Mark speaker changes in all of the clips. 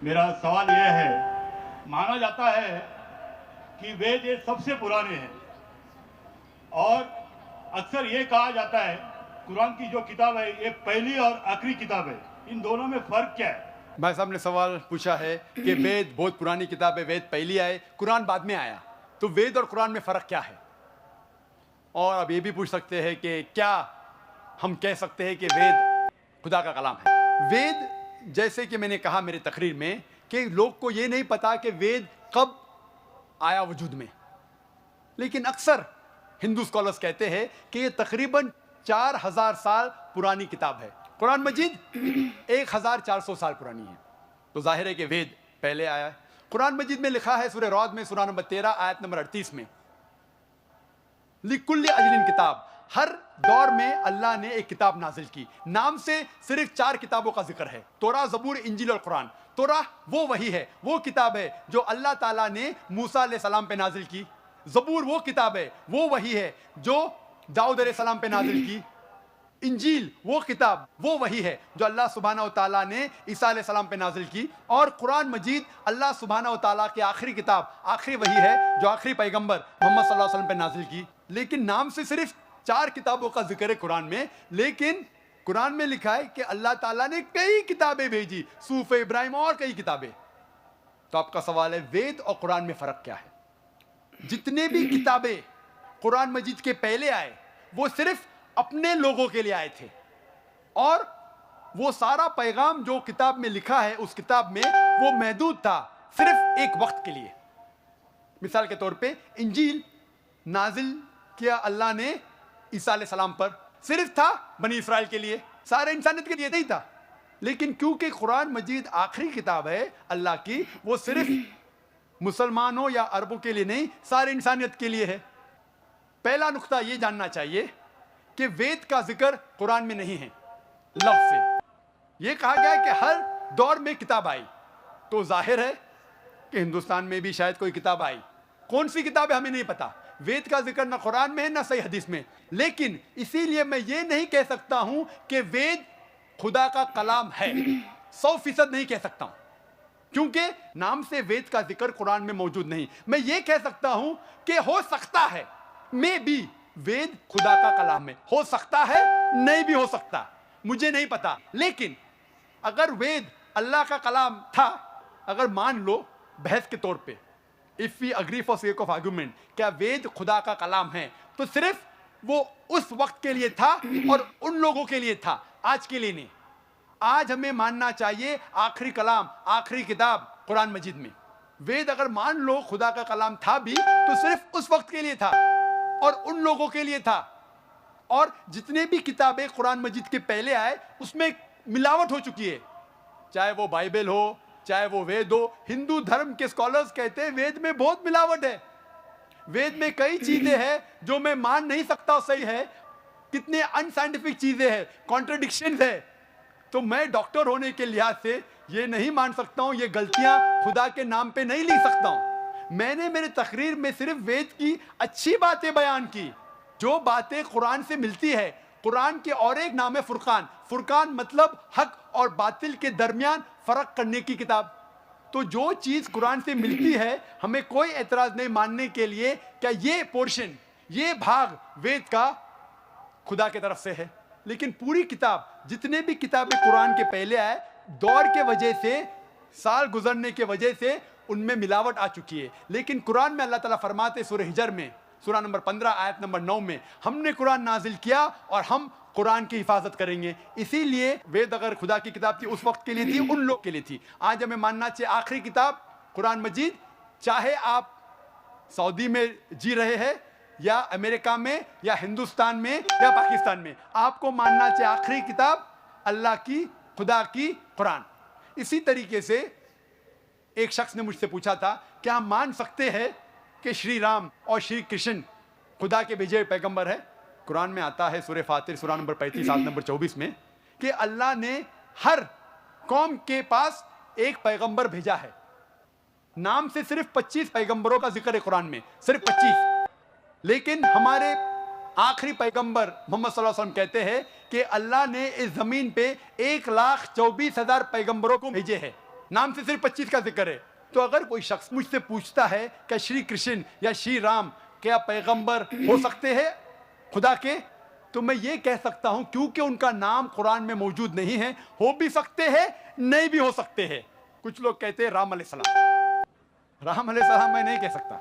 Speaker 1: मेरा सवाल यह है, माना जाता है कि वेद ये सबसे पुराने हैं और अक्सर ये कहा जाता है कुरान की जो किताब है ये पहली और आखिरी किताब है, इन दोनों में फर्क क्या है?
Speaker 2: भाई साहब ने सवाल पूछा है कि वेद बहुत पुरानी किताब है, वेद पहली आए, कुरान बाद में आया, तो वेद और कुरान में फ़र्क क्या है? और अब ये भी पूछ सकते हैं कि क्या हम कह सकते हैं कि वेद खुदा का कलाम है? वेद, जैसे कि मैंने कहा मेरी तकरीर में, कि लोग को ये नहीं पता कि वेद कब आया वजूद में, लेकिन अक्सर हिंदू स्कॉलर्स कहते हैं कि ये तकरीबन 4000 साल पुरानी किताब है। कुरान मजीद 1400 साल पुरानी है, तो जाहिर है कि वेद पहले आया है। कुरान मजीद में लिखा है सूरह रौद में सूरह नंबर 13 आयत नंबर 38 में, लिकुल्लि अजलिन किताब, हर दौर में अल्लाह ने एक किताब नाजिल की। नाम से सिर्फ 4 किताबों का जिक्र है, तौरात, ज़बूर, इंजील और कुरान। तौरात वो वही है, वो किताब है जो अल्लाह ताला ने मूसा अलैहिस्सलाम पे नाजिल की। ज़बूर वो किताब है, वो वही है जो दाऊद अलैहिस्सलाम पे नाजिल की। इंजील वो किताब, वो वही है जो अल्लाह सुब्हानहू व तआला ने ईसा अलैहिस्सलाम पे नाजिल की। और कुरान मजीद अल्लाह सुब्हानहू व तआला की आखिरी किताब, आखिरी वही है जो आखिरी पैगंबर मोहम्मद सल्लल्लाहु अलैहि वसल्लम पे नाजिल की। लेकिन नाम से सिर्फ 4 किताबों का जिक्र है कुरान में, लेकिन कुरान में लिखा है कि अल्लाह ताला ने कई किताबें भेजी, सूफ़ इब्राहिम और कई किताबें। तो आपका सवाल है, वेद और कुरान में फ़र्क क्या है? जितने भी किताबें कुरान मजीद के पहले आए वो सिर्फ अपने लोगों के लिए आए थे, और वो सारा पैगाम जो किताब में लिखा है उस किताब में वो महदूद था सिर्फ एक वक्त के लिए। मिसाल के तौर पे इंजील नाजिल किया अल्लाह ने ईसा अलैहिस्सलाम पर, सिर्फ था बनी इसराइल के लिए, सारे इंसानियत के लिए नहीं था। लेकिन क्योंकि कुरान मजीद आखिरी किताब है अल्लाह की, वो सिर्फ मुसलमानों या अरबों के लिए नहीं, सारे इंसानियत के लिए है। पहला नुक्ता ये जानना चाहिए कि वेद का जिक्र कुरान में नहीं है लफ्ज़ से। ये कहा गया है कि हर दौर में किताब आई, तो जाहिर है कि हिंदुस्तान में भी शायद कोई किताब आई। कौन सी किताब है हमें नहीं पता। वेद का जिक्र ना कुरान में है ना सही हदीस में। लेकिन इसीलिए मैं ये नहीं कह सकता हूं कि वेद खुदा का कलाम है, 100% नहीं कह सकता हूं, क्योंकि नाम से वेद का जिक्र कुरान में मौजूद नहीं। मैं ये कह सकता हूं कि हो सकता है, मे बी वेद खुदा का कलाम है, हो सकता है, नहीं भी हो सकता, मुझे नहीं पता। लेकिन अगर वेद अल्लाह का कलाम था, अगर मान लो बहस के तौर पे, if we agree for sake of argument, क्या वेद खुदा का कलाम है, तो सिर्फ वो उस वक्त के लिए था और उन लोगों के लिए था, आज के लिए नहीं। आज हमें मानना चाहिए आखिरी कलाम, आखिरी किताब कुरान मजीद में। वेद अगर मान लो खुदा का कलाम था भी, तो सिर्फ उस वक्त के लिए था और उन लोगों के लिए था। और जितने भी किताबें कुरान मजीद के पहले आए उसमें मिलावट हो चुकी है, चाहे वो बाइबल हो, चाहे वो वेद हो। हिंदू धर्म के स्कॉलर्स कहते हैं वेद में बहुत मिलावट है, वेद में कई चीजें हैं जो मैं मान नहीं सकता सही है, कितने अनसाइंटिफिक चीजें हैं, कॉन्ट्रडिक्शन है। तो मैं डॉक्टर होने के लिहाज से ये नहीं मान सकता हूँ, ये गलतियां खुदा के नाम पे नहीं लिख सकता हूँ। मैंने मेरे तकरीर में सिर्फ वेद की अच्छी बातें बयान की, जो बातें कुरान से मिलती है। कुरान के और एक नाम है फुरकान। फुरकान मतलब हक और बातिल के दरमियान फर्क करने की किताब। तो जो चीज कुरान से मिलती है हमें कोई एतराज नहीं मानने के लिए क्या ये पोर्शन, ये भाग वेद का खुदा की तरफ से है। लेकिन पूरी किताब, जितने भी किताबें कुरान के पहले आए, दौर के वजह से, साल गुजरने के वजह से उनमें मिलावट आ चुकी है। लेकिन कुरान में अल्लाह ताला फरमाते सूरह हिजर में सूरह नंबर 15 आयत नंबर 9 में, हमने कुरान नाजिल किया और हम कुरान की हिफाजत करेंगे। इसीलिए वेद अगर खुदा की किताब थी उस वक्त के लिए थी, उन लोग के लिए थी। आज हमें मानना चाहिए आखिरी किताब कुरान मजीद, चाहे आप सऊदी में जी रहे हैं या अमेरिका में या हिंदुस्तान में या पाकिस्तान में, आपको मानना चाहिए आखिरी किताब अल्लाह की, खुदा की कुरान। इसी तरीके से एक शख्स ने मुझसे पूछा था, क्या हम मान सकते हैं कि श्री राम और श्री कृष्ण खुदा के भेजे पैगंबर है? कुरान में आता है सूरह फातिर सूरह नंबर 35 आयत नंबर 24 में कि अल्लाह ने हर कौम के पास एक पैगंबर भेजा है। नाम से सिर्फ 25 पैगंबरों का जिक्र है कुरान में, सिर्फ 25। लेकिन हमारे आखिरी पैगंबर मोहम्मद सल्लल्लाहु अलैहि वसल्लम कहते हैं कि अल्लाह ने इस जमीन पे 1,24,000 पैगंबरों को भेजे हैं। नाम से सिर्फ 25 का जिक्र है। तो अगर कोई शख्स मुझसे पूछता है कि श्री कृष्ण या श्री राम क्या पैगंबर हो सकते हैं खुदा के, तो मैं ये कह सकता हूं क्योंकि उनका नाम कुरान में मौजूद नहीं है, हो भी सकते हैं नहीं भी हो सकते हैं। कुछ लोग कहते हैं राम अलैहिस्सलाम मैं नहीं कह सकता,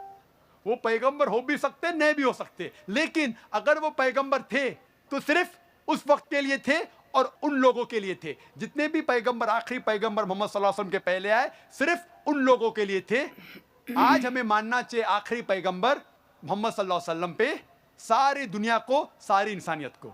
Speaker 2: वो पैगंबर हो भी सकते नहीं भी हो सकते, लेकिन अगर वो पैगंबर थे तो सिर्फ उस वक्त के लिए थे और उन लोगों के लिए थे। जितने भी पैगंबर, आखिरी पैगंबर मोहम्मद सल्लल्लाहु अलैहि वसल्लम के पहले आए, सिर्फ उन लोगों के लिए थे। आज हमें मानना चाहिए आखिरी पैगंबर मोहम्मद सल्लल्लाहु अलैहि वसल्लम पे सारी दुनिया को, सारी इंसानियत को।